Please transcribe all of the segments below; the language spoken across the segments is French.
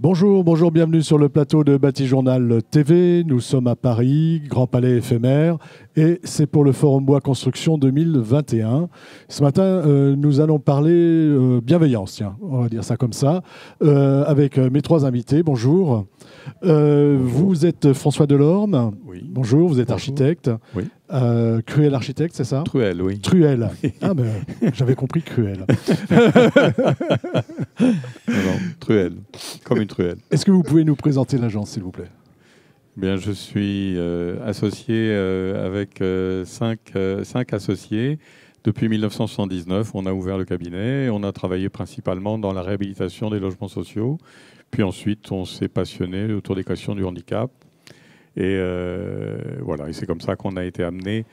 Bonjour, bonjour, bienvenue sur le plateau de Bâti-Journal TV. Nous sommes à Paris, Grand Palais éphémère, et c'est pour le Forum Bois Construction 2021. Ce matin, nous allons parler bienveillance, tiens, on va dire ça comme ça, avec mes trois invités. Bonjour. Vous êtes François Delorme. Oui. Bonjour, vous êtes Bonjour. Architecte. Oui. Cruel architecte, c'est ça? Truel, oui. Truel. Ah, ben, j'avais compris Cruel. Non, Truel, comme une truelle. Est-ce que vous pouvez nous présenter l'agence, s'il vous plaît? Bien, je suis associé avec cinq associés. Depuis 1979, on a ouvert le cabinet. On a travaillé principalement dans la réhabilitation des logements sociaux. Puis ensuite, on s'est passionné autour des questions du handicap. Et voilà, et c'est comme ça qu'on a été amené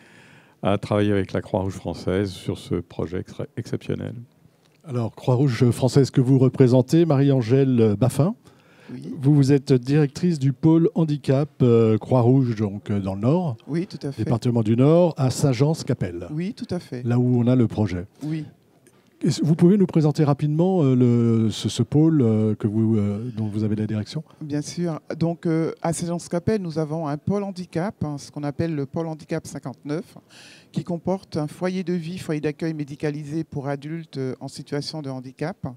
à travailler avec la Croix-Rouge française sur ce projet exceptionnel. Alors, Croix-Rouge française que vous représentez, Marie-Angèle Baffin. Oui. Vous êtes directrice du pôle handicap Croix-Rouge, donc dans le Nord, Oui, tout à fait. département du Nord, à Saint-Jean-Capelle, Oui, tout à fait. là où on a le projet. Oui. Vous pouvez nous présenter rapidement ce pôle dont vous avez la direction? Bien sûr. Donc, à Saint-Jean-Capelle, nous avons un pôle handicap, ce qu'on appelle le pôle handicap 59, qui comporte un foyer de vie, foyer d'accueil médicalisé pour adultes en situation de handicap,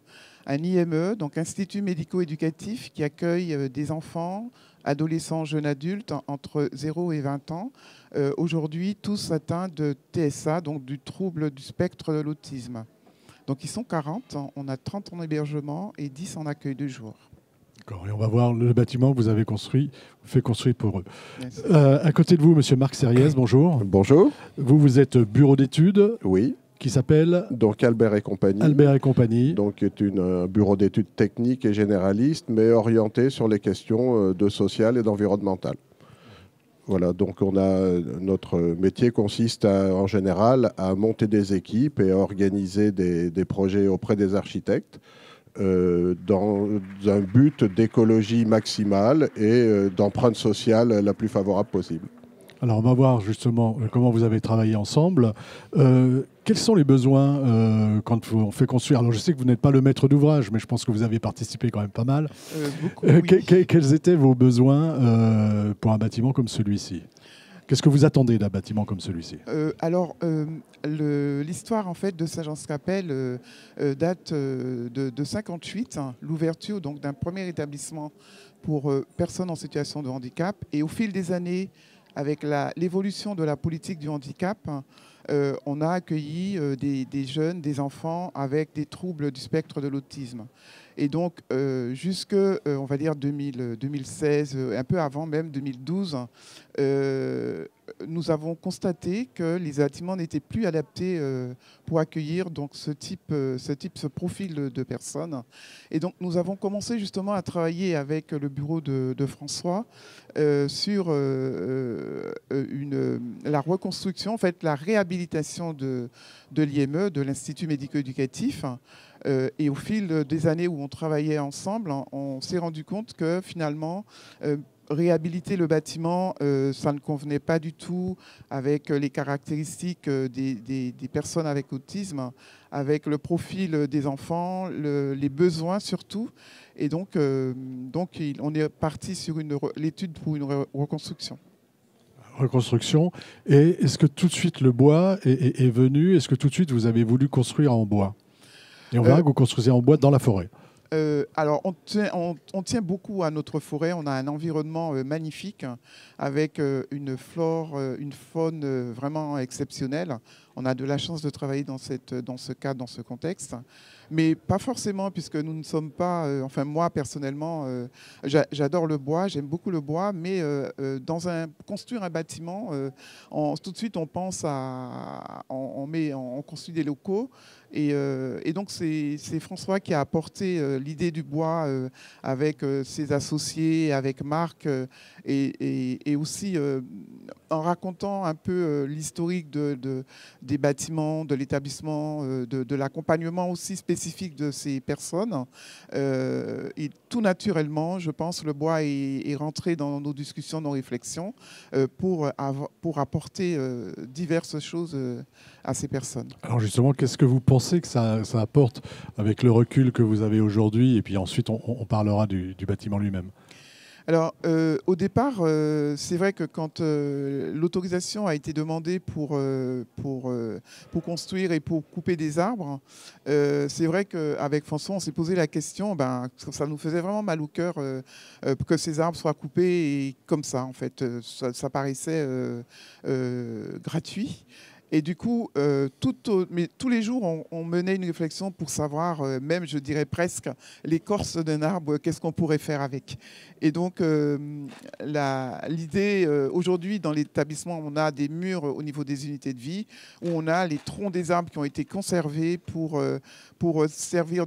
un IME, donc Institut médico-éducatif, qui accueille des enfants, adolescents, jeunes adultes entre 0 et 20 ans, aujourd'hui tous atteints de TSA, donc du trouble du spectre de l'autisme. Donc ils sont 40, on a 30 en hébergement et 10 en accueil de jour. D'accord, et on va voir le bâtiment que vous avez fait construire pour eux. Merci. À côté de vous, monsieur Marc Sériès, bonjour. Bonjour. Vous êtes bureau d'études Oui. qui s'appelle Donc Albert et compagnie. Albert et compagnie. Donc est un bureau d'études techniques et généraliste, mais orienté sur les questions de social et d'environnemental. Voilà, donc notre métier consiste en général à monter des équipes et à organiser des projets auprès des architectes dans un but d'écologie maximale et d'empreinte sociale la plus favorable possible. Alors, on va voir justement comment vous avez travaillé ensemble. Quels sont les besoins quand on fait construire? Alors, je sais que vous n'êtes pas le maître d'ouvrage, mais je pense que vous avez participé quand même pas mal. Beaucoup, oui. Quels étaient vos besoins pour un bâtiment comme celui-ci? Qu'est-ce que vous attendez d'un bâtiment comme celui-ci? L'histoire en fait de Saint-Jean-Capelle date de 58, hein, l'ouverture donc d'un premier établissement pour personnes en situation de handicap. Et au fil des années, avec l'évolution de la politique du handicap, on a accueilli des jeunes, des enfants avec des troubles du spectre de l'autisme. Et donc, jusque, on va dire, 2016, un peu avant même, 2012, nous avons constaté que les bâtiments n'étaient plus adaptés pour accueillir donc, ce profil de personnes. Et donc, nous avons commencé justement à travailler avec le bureau de François sur la reconstruction, en fait, la réhabilitation de l'IME, de l'Institut médico-éducatif. Et au fil des années où on travaillait ensemble, on s'est rendu compte que finalement, réhabiliter le bâtiment, ça ne convenait pas du tout avec les caractéristiques des personnes avec autisme, avec le profil des enfants, les besoins surtout. Et donc on est parti sur l'étude pour une reconstruction. Reconstruction. Et est-ce que tout de suite le bois est venu? Est-ce que tout de suite vous avez voulu construire en bois? Et on verra que vous construisez en bois dans la forêt. Alors, on tient beaucoup à notre forêt. On a un environnement magnifique avec une flore, une faune vraiment exceptionnelle. On a de la chance de travailler dans ce cadre, dans ce contexte. Mais pas forcément, puisque nous ne sommes pas... enfin, moi, personnellement, j'adore le bois, j'aime beaucoup le bois, mais construire un bâtiment, tout de suite, on pense on construit des locaux. Et donc, c'est François qui a apporté l'idée du bois avec ses associés, avec Marc, et aussi en racontant un peu l'historique des bâtiments, de l'établissement, de l'accompagnement aussi spécifique de ces personnes. Et tout naturellement, je pense, le bois est rentré dans nos discussions, nos réflexions pour apporter diverses choses à ces personnes. Alors justement, qu'est-ce que vous pensez que ça apporte avec le recul que vous avez aujourd'hui? Et puis ensuite, on parlera du bâtiment lui-même. Alors, au départ, c'est vrai que quand l'autorisation a été demandée pour construire et pour couper des arbres, c'est vrai qu'avec François, on s'est posé la question, ça nous faisait vraiment mal au cœur que ces arbres soient coupés et comme ça, en fait. Ça paraissait gratuit. Et du coup, tous les jours, on menait une réflexion pour savoir, même je dirais presque, l'écorce d'un arbre, qu'est-ce qu'on pourrait faire avec. Et donc, l'idée, aujourd'hui, dans l'établissement, on a des murs au niveau des unités de vie, où on a les troncs des arbres qui ont été conservés pour servir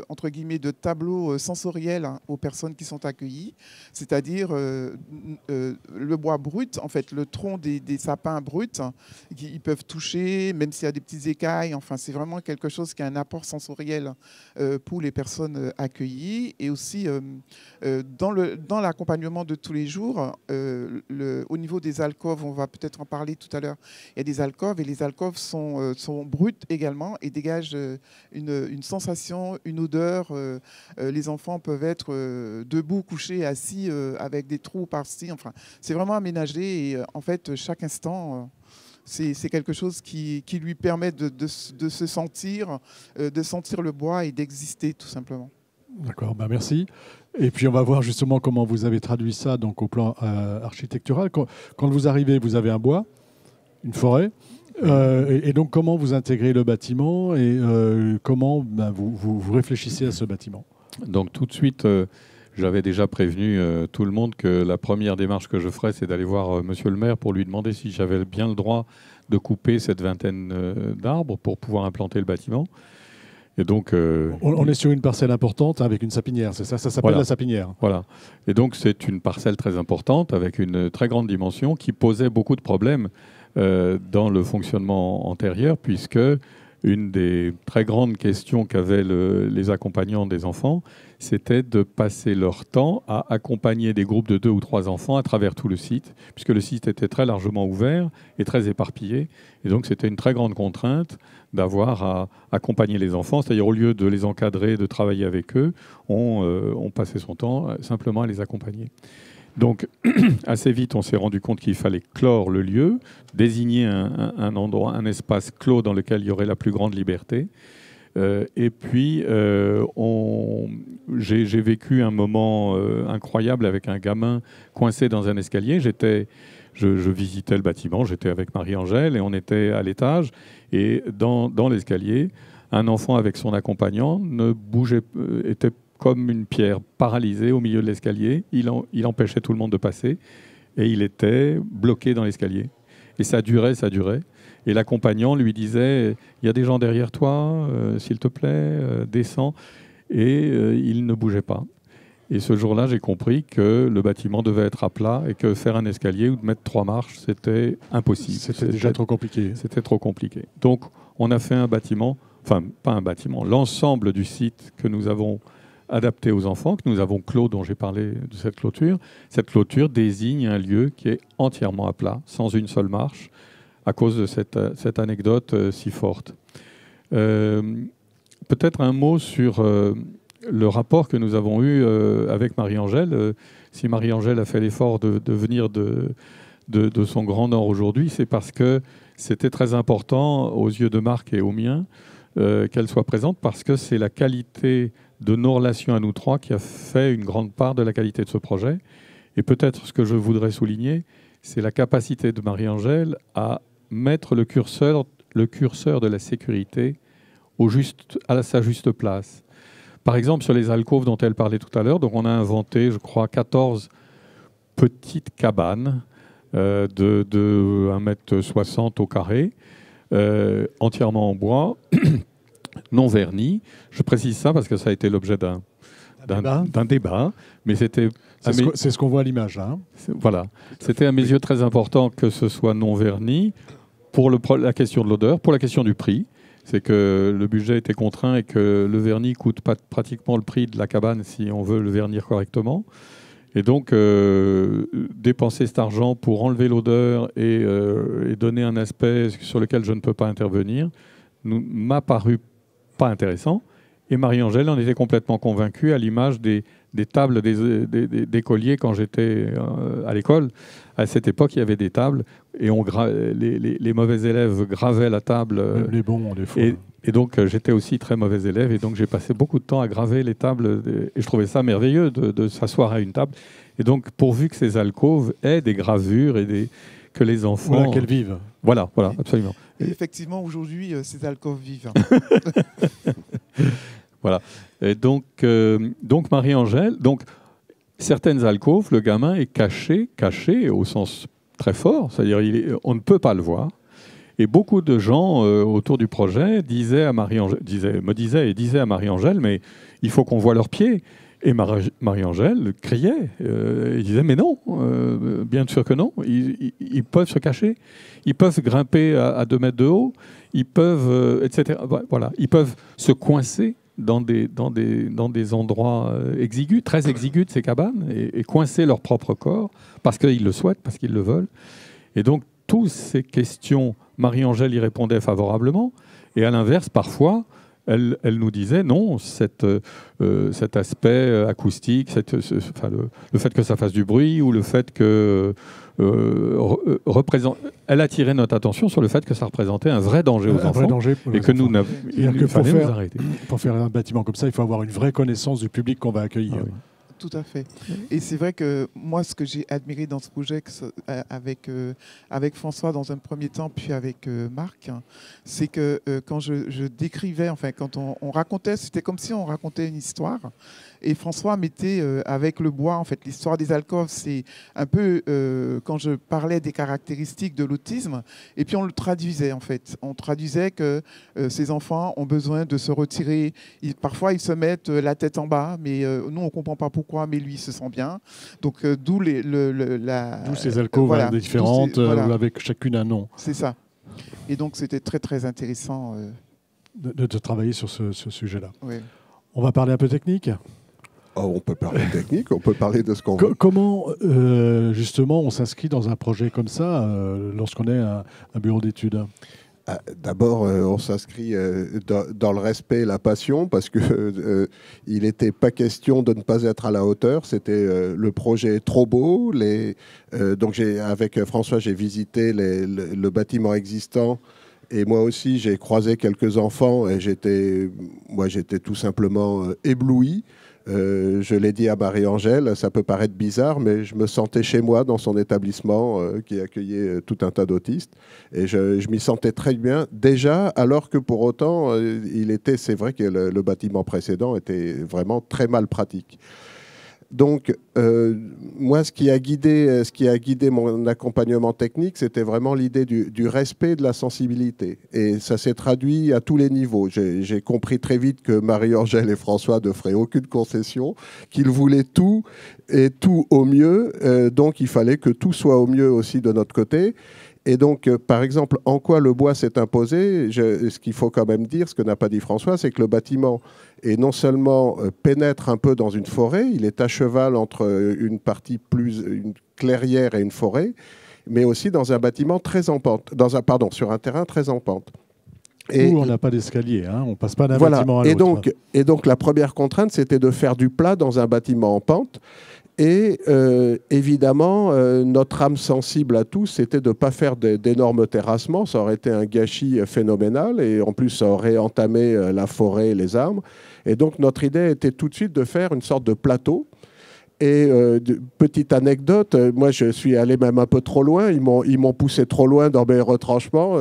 entre guillemets, de tableau sensoriel aux personnes qui sont accueillies, c'est-à-dire le bois brut, en fait, le tronc des sapins bruts, ils peuvent toucher, même s'il y a des petites écailles. Enfin, c'est vraiment quelque chose qui a un apport sensoriel pour les personnes accueillies. Et aussi, dans l'accompagnement de tous les jours, au niveau des alcôves, on va peut-être en parler tout à l'heure, il y a des alcôves et les alcôves sont brutes également et dégagent une sensation, une odeur. Les enfants peuvent être debout, couchés, assis, avec des trous par-ci. Enfin, c'est vraiment aménagé et en fait, chaque instant... c'est quelque chose qui lui permet de se sentir, de sentir le bois et d'exister tout simplement. D'accord, merci. Et puis on va voir justement comment vous avez traduit ça donc, au plan architectural. Quand vous arrivez, vous avez un bois, une forêt. Et donc comment vous intégrez le bâtiment et comment vous réfléchissez à ce bâtiment? Donc tout de suite... J'avais déjà prévenu tout le monde que la première démarche que je ferais, c'est d'aller voir monsieur le maire pour lui demander si j'avais bien le droit de couper cette vingtaine d'arbres pour pouvoir implanter le bâtiment. Et donc, on est sur une parcelle importante avec une sapinière, c'est ça? Ça s'appelle la sapinière. Voilà. Et donc, c'est une parcelle très importante avec une très grande dimension qui posait beaucoup de problèmes dans le fonctionnement antérieur, puisque une des très grandes questions qu'avaient les accompagnants des enfants, c'était de passer leur temps à accompagner des groupes de 2 ou 3 enfants à travers tout le site, puisque le site était très largement ouvert et très éparpillé. Et donc, c'était une très grande contrainte d'avoir à accompagner les enfants. C'est-à-dire, au lieu de les encadrer, de travailler avec eux, on passait son temps simplement à les accompagner. Donc, assez vite, on s'est rendu compte qu'il fallait clore le lieu, désigner un endroit, un espace clos dans lequel il y aurait la plus grande liberté. Et puis, j'ai vécu un moment incroyable avec un gamin coincé dans un escalier. Je visitais le bâtiment, j'étais avec Marie-Angèle et on était à l'étage. Et dans l'escalier, un enfant avec son accompagnant ne bougeait, était comme une pierre paralysée au milieu de l'escalier. Il empêchait tout le monde de passer et il était bloqué dans l'escalier. Et ça durait. Et l'accompagnant lui disait « Il y a des gens derrière toi, s'il te plaît, descends ». Et il ne bougeait pas. Et ce jour-là, j'ai compris que le bâtiment devait être à plat et que faire un escalier ou de mettre 3 marches, c'était impossible. C'était déjà trop compliqué. C'était trop compliqué. Donc, on a fait un bâtiment, enfin, pas un bâtiment, l'ensemble du site que nous avons adapté aux enfants, que nous avons clos, dont j'ai parlé de cette clôture. Cette clôture désigne un lieu qui est entièrement à plat, sans une seule marche, à cause de cette anecdote si forte. Peut-être un mot sur le rapport que nous avons eu avec Marie-Angèle. Si Marie-Angèle a fait l'effort de venir de son Grand Nord aujourd'hui, c'est parce que c'était très important aux yeux de Marc et aux miens qu'elle soit présente, parce que c'est la qualité de nos relations à nous trois qui a fait une grande part de la qualité de ce projet. Et peut-être ce que je voudrais souligner, c'est la capacité de Marie-Angèle à mettre le curseur de la sécurité à sa juste place. Par exemple, sur les alcôves dont elle parlait tout à l'heure, donc on a inventé, je crois, 14 petites cabanes de 1,60 m au carré, entièrement en bois, non vernis. Je précise ça parce que ça a été l'objet d'un débat, mais c'était... C'est ce qu'on voit à l'image, là. Voilà. C'était à mes yeux très important que ce soit non verni, pour la question de l'odeur, pour la question du prix. C'est que le budget était contraint et que le vernis coûte pratiquement le prix de la cabane si on veut le vernir correctement. Et donc, dépenser cet argent pour enlever l'odeur et donner un aspect sur lequel je ne peux pas intervenir m'a paru pas intéressant. Et Marie-Angèle en était complètement convaincue, à l'image des tables des colliers quand j'étais à l'école. À cette époque, il y avait des tables et les mauvais élèves gravaient la table. Même les bons, des fois. Et donc, j'étais aussi très mauvais élève. Et donc, j'ai passé beaucoup de temps à graver les tables. Et je trouvais ça merveilleux de s'asseoir à une table. Et donc, pourvu que ces alcôves aient des gravures et que les enfants... Voilà, qu'elles vivent. Voilà, absolument. Et effectivement, aujourd'hui, ces alcôves vivent. Voilà. Et donc Marie-Angèle... Donc, certaines alcôves, le gamin est caché au sens très fort. C'est-à-dire, on ne peut pas le voir. Et beaucoup de gens autour du projet disaient à Marie-Angèle, mais il faut qu'on voit leurs pieds. Et Marie-Angèle criait, il disait, mais non, bien sûr que non, ils peuvent se cacher, ils peuvent grimper à 2 mètres de haut, ils peuvent, etc. Voilà, ils peuvent se coincer dans des endroits exigus, très exigus de ces cabanes, et coincer leur propre corps, parce qu'ils le souhaitent, parce qu'ils le veulent. Et donc, toutes ces questions, Marie-Angèle y répondait favorablement, et à l'inverse, parfois, elle nous disait non, cet aspect acoustique, le fait que ça fasse du bruit, ou le fait que elle attirait notre attention sur le fait que ça représentait un vrai danger aux enfants, et que il fallait nous arrêter. Pour faire un bâtiment comme ça, il faut avoir une vraie connaissance du public qu'on va accueillir. Ah oui. Tout à fait. Et c'est vrai que moi, ce que j'ai admiré dans ce projet avec François dans un premier temps, puis avec Marc, c'est que quand je décrivais, enfin, quand on racontait, c'était comme si on racontait une histoire. Et François mettait avec le bois, en fait, l'histoire des alcôves, c'est un peu quand je parlais des caractéristiques de l'autisme, et puis on le traduisait, en fait. On traduisait que ces enfants ont besoin de se retirer. Parfois, ils se mettent la tête en bas, mais nous, on ne comprend pas pourquoi, mais lui, il se sent bien. Donc, d'où ces alcôves voilà, différentes, voilà. Avec chacune un nom. C'est ça. Et donc, c'était très, très intéressant. De travailler sur ce sujet-là. Oui. On va parler un peu technique. Oh, on peut parler technique, on peut parler de ce qu'on veut. Comment, justement, on s'inscrit dans un projet comme ça lorsqu'on est un bureau d'études ? D'abord, on s'inscrit dans le respect et la passion, parce que il n'était pas question de ne pas être à la hauteur. C'était le projet trop beau. Donc, avec François, j'ai visité le bâtiment existant. Et moi aussi, j'ai croisé quelques enfants et j'étais tout simplement ébloui. Je l'ai dit à Marie-Angèle, ça peut paraître bizarre, mais je me sentais chez moi dans son établissement qui accueillait tout un tas d'autistes. Et je m'y sentais très bien déjà, alors que pour autant, c'est vrai que le bâtiment précédent était vraiment très mal pratique. Donc, moi, ce qui a guidé mon accompagnement technique, c'était vraiment l'idée du respect, de la sensibilité. Et ça s'est traduit à tous les niveaux. J'ai compris très vite que Marie-Angèle et François ne feraient aucune concession, qu'ils voulaient tout et tout au mieux. Donc, il fallait que tout soit au mieux aussi de notre côté. Et donc, par exemple, en quoi le bois s'est imposé, ce qu'il faut quand même dire, ce que n'a pas dit François, c'est que le bâtiment est non seulement pénètre un peu dans une forêt, il est à cheval entre une clairière et une forêt, mais aussi dans un bâtiment très en pente, sur un terrain très en pente. Où on n'a pas d'escalier, hein, on ne passe pas d'un bâtiment à l'autre. Et donc, la première contrainte, c'était de faire du plat dans un bâtiment en pente. Et évidemment, notre âme sensible à tous, c'était de ne pas faire d'énormes terrassements. Ça aurait été un gâchis phénoménal. Et en plus, ça aurait entamé la forêt et les arbres. Et donc, notre idée était tout de suite de faire une sorte de plateau. Et petite anecdote, moi je suis allé même un peu trop loin, ils m'ont poussé trop loin dans mes retranchements,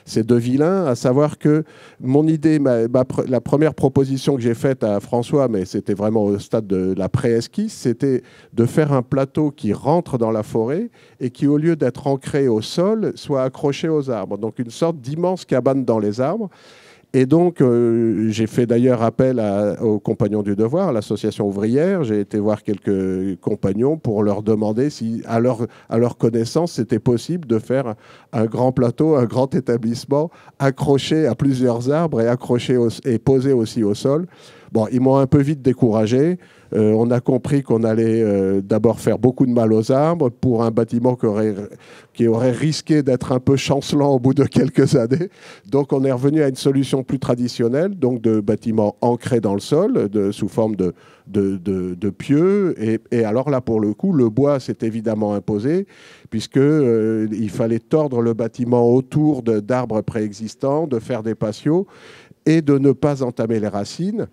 ces deux vilains, à savoir que mon idée, la première proposition que j'ai faite à François, mais c'était vraiment au stade de la pré-esquisse, c'était de faire un plateau qui rentre dans la forêt et qui, au lieu d'être ancré au sol, soit accroché aux arbres. Donc une sorte d'immense cabane dans les arbres. Et donc, j'ai fait d'ailleurs appel aux Compagnons du Devoir, à l'association ouvrière. J'ai été voir quelques compagnons pour leur demander si, à leur connaissance, c'était possible de faire un grand plateau, un grand établissement accroché à plusieurs arbres et accroché et posé aussi au sol. Bon, ils m'ont un peu vite découragé. On a compris qu'on allait d'abord faire beaucoup de mal aux arbres pour un bâtiment qui aurait risqué d'être un peu chancelant au bout de quelques années. Donc, on est revenu à une solution plus traditionnelle, donc de bâtiments ancrés dans le sol, sous forme de pieux. Et alors là, pour le coup, le bois s'est évidemment imposé, puisqu'il fallait tordre le bâtiment autour d'arbres préexistants, de faire des patios et de ne pas entamer les racines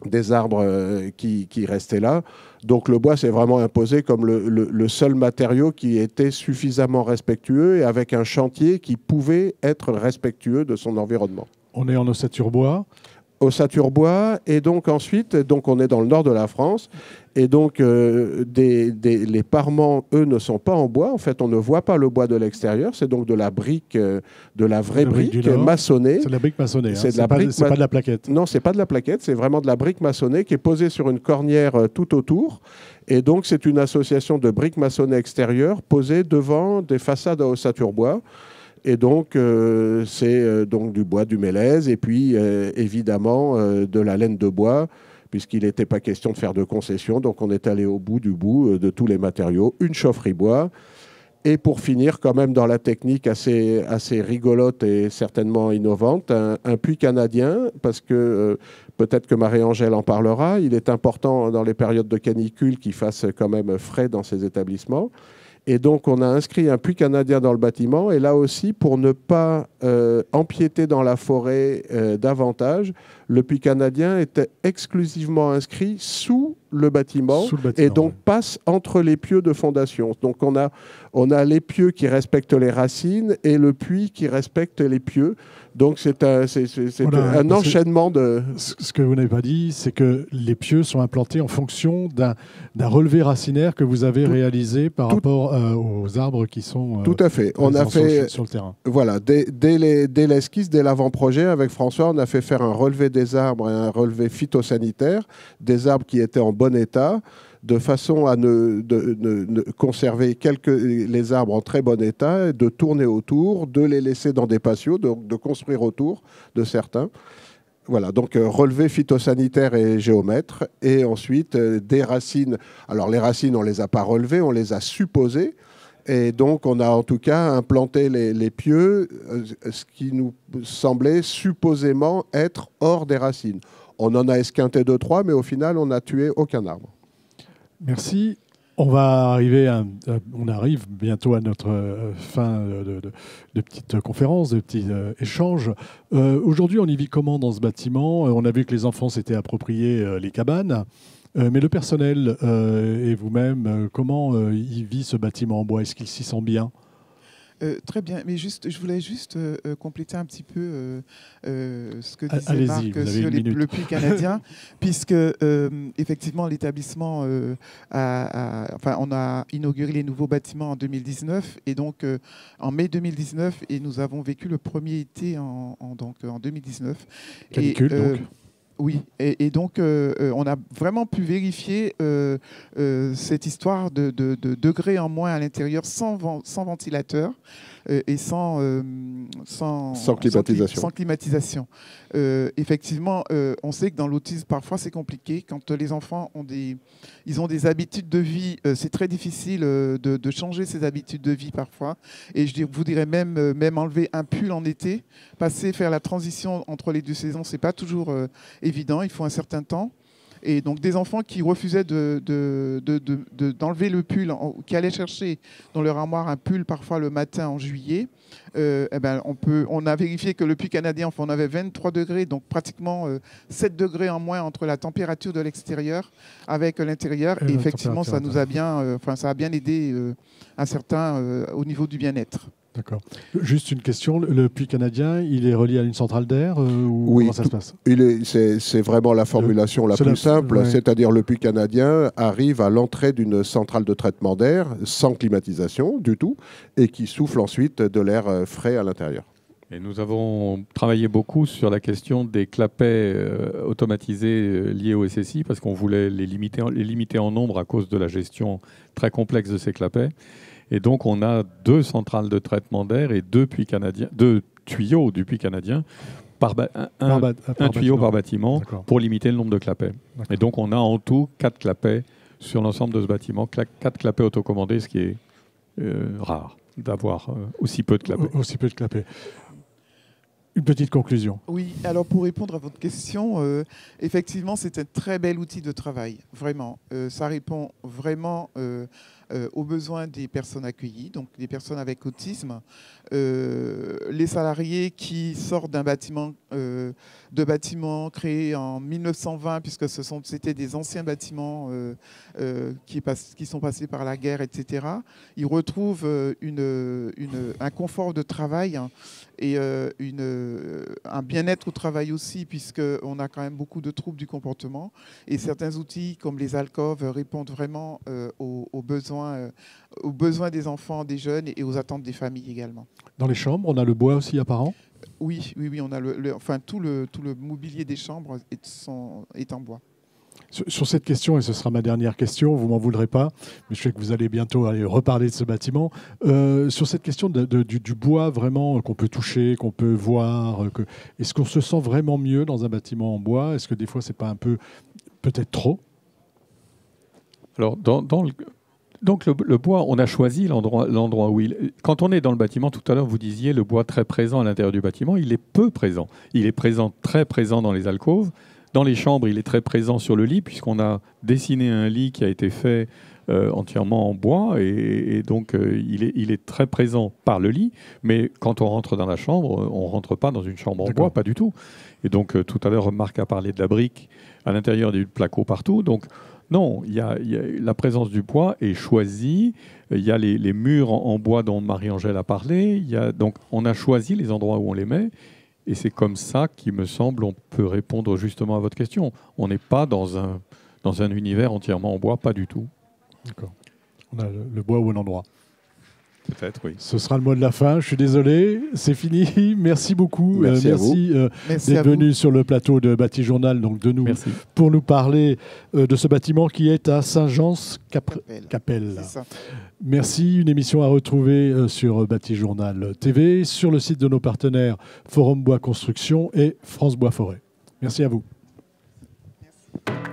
des arbres qui restaient là. Donc le bois s'est vraiment imposé comme le seul matériau qui était suffisamment respectueux et avec un chantier qui pouvait être respectueux de son environnement. On est en ossature bois. Ossature bois, et donc ensuite, on est dans le nord de la France, et donc les parements, eux, ne sont pas en bois. En fait, on ne voit pas le bois de l'extérieur. C'est donc de la brique, de la vraie brique maçonnée. C'est de la brique maçonnée. C'est pas de la plaquette. Non, c'est pas de la plaquette. C'est vraiment de la brique maçonnée qui est posée sur une cornière tout autour. Et donc, c'est une association de briques maçonnées extérieures posées devant des façades à ossature bois. Et donc, c'est donc du bois, du mélèze, et puis évidemment de la laine de bois, puisqu'il n'était pas question de faire de concessions. Donc, on est allé au bout du bout de tous les matériaux. Une chaufferie bois. Et pour finir, quand même, dans la technique assez rigolote et certainement innovante, un puits canadien, parce que peut-être que Marie-Angèle en parlera. Il est important dans les périodes de canicule qu'il fasse quand même frais dans ces établissements. Et donc, on a inscrit un puits canadien dans le bâtiment. Et là aussi, pour ne pas empiéter dans la forêt davantage, le puits canadien était exclusivement inscrit sous le bâtiment, et donc passe entre les pieux de fondation. Donc, on a les pieux qui respectent les racines et le puits qui respecte les pieux. Donc, c'est un enchaînement de... Ce que vous n'avez pas dit, c'est que les pieux sont implantés en fonction d'un relevé racinaire que vous avez réalisé par rapport aux arbres qui sont tout à fait. On a fait sur le terrain. Voilà, dès l'esquisse, dès l'avant-projet, avec François, on a fait faire un relevé des arbres et un relevé phytosanitaire, des arbres qui étaient en bon état, de façon à conserver les arbres en très bon état, de tourner autour, de les laisser dans des patios, de construire autour de certains. Voilà, donc relevé phytosanitaire et géomètre. Et ensuite, des racines. Alors, les racines, on ne les a pas relevées, on les a supposées. Et donc, on a en tout cas implanté les pieux, ce qui nous semblait supposément être hors des racines. On en a esquinté 2-3, mais au final, on n'a tué aucun arbre. Merci. On arrive bientôt à notre fin de petite conférence, de petit échange. Aujourd'hui, on y vit comment dans ce bâtiment? On a vu que les enfants s'étaient appropriés les cabanes. Mais le personnel et vous-même, comment il vit ce bâtiment en bois? Est-ce qu'il s'y sent bien? Très bien, mais je voulais juste compléter un petit peu ce que disait Marc sur le puits canadien, puisque effectivement l'établissement on a inauguré les nouveaux bâtiments en 2019, et donc en mai 2019, et nous avons vécu le premier été en 2019. Canicule, donc. Oui, et donc on a vraiment pu vérifier cette histoire de degrés en moins à l'intérieur sans ventilateur et sans climatisation. Sans climatisation. Effectivement, on sait que dans l'autisme, parfois, c'est compliqué. Quand les enfants ont des habitudes de vie, c'est très difficile de changer ces habitudes de vie parfois. Et je vous dirais même enlever un pull en été, faire la transition entre les deux saisons, c'est pas toujours évident. Il faut un certain temps. Et donc des enfants qui refusaient d'enlever le pull, qui allaient chercher dans leur armoire un pull parfois le matin en juillet, on a vérifié que le puits canadien, on avait 23 degrés, donc pratiquement 7 degrés en moins entre la température de l'extérieur avec l'intérieur. Et effectivement, ça nous a bien, ça a bien aidé un certain au niveau du bien-être. D'accord. Juste une question, le puits canadien, il est relié à une centrale d'air oui, comment ça se passe? C'est vraiment la formulation la plus simple, c'est-à-dire le puits canadien arrive à l'entrée d'une centrale de traitement d'air sans climatisation du tout et qui souffle ensuite de l'air frais à l'intérieur. Et nous avons travaillé beaucoup sur la question des clapets automatisés liés au SSI parce qu'on voulait les limiter en nombre à cause de la gestion très complexe de ces clapets. Et donc, on a 2 centrales de traitement d'air et 2 tuyaux du puits canadien, un tuyau par bâtiment pour limiter le nombre de clapets. Et donc, on a en tout 4 clapets sur l'ensemble de ce bâtiment, 4 clapets autocommandés, ce qui est rare d'avoir aussi peu de clapets. Aussi peu de clapets. Une petite conclusion. Oui, alors pour répondre à votre question, effectivement, c'est un très bel outil de travail, vraiment. Ça répond vraiment aux besoins des personnes accueillies, donc des personnes avec autisme. Les salariés qui sortent d'un bâtiment, de bâtiments créés en 1920, puisque c'était des anciens bâtiments qui sont passés par la guerre, etc. Ils retrouvent un confort de travail et un bien-être au travail aussi, puisqu'on a quand même beaucoup de troubles du comportement. Et certains outils, comme les alcôves, répondent vraiment aux besoins des enfants, des jeunes et aux attentes des familles également. Dans les chambres, on a le bois aussi apparent ? Oui, on a tout le mobilier des chambres est en bois. Sur cette question, et ce sera ma dernière question, vous m'en voudrez pas, mais je sais que vous allez bientôt aller reparler de ce bâtiment. Sur cette question du bois vraiment qu'on peut toucher, qu'on peut voir, est-ce qu'on se sent vraiment mieux dans un bâtiment en bois ? Est-ce que des fois, c'est pas un peu, peut-être trop ? Alors, donc le bois, on a choisi l'endroit où quand on est dans le bâtiment, tout à l'heure vous disiez le bois très présent à l'intérieur du bâtiment, il est peu présent. Il est très présent dans les alcôves. Dans les chambres, il est très présent sur le lit puisqu'on a dessiné un lit qui a été fait entièrement en bois et donc il est très présent par le lit. Mais quand on rentre dans la chambre, on ne rentre pas dans une chambre en bois, pas du tout. Et donc tout à l'heure, Marc a parlé de la brique à l'intérieur, il y a eu du placo partout. Donc non, la présence du bois est choisie. Il y a les murs en bois dont Marie-Angèle a parlé. Donc on a choisi les endroits où on les met. Et c'est comme ça qu'il me semble on peut répondre justement à votre question. On n'est pas dans un univers entièrement en bois, pas du tout. D'accord. On a le bois au bon endroit. Peut-être, oui. Ce sera le mot de la fin. Je suis désolé, c'est fini. Merci beaucoup. Merci d'être venu sur le plateau de Bâti-Journal, donc pour nous parler de ce bâtiment qui est à Saint-Jean-Capelle. Merci. Une émission à retrouver sur Bâti-Journal TV, sur le site de nos partenaires Forum Bois Construction et France Bois Forêt. Merci à vous. Merci.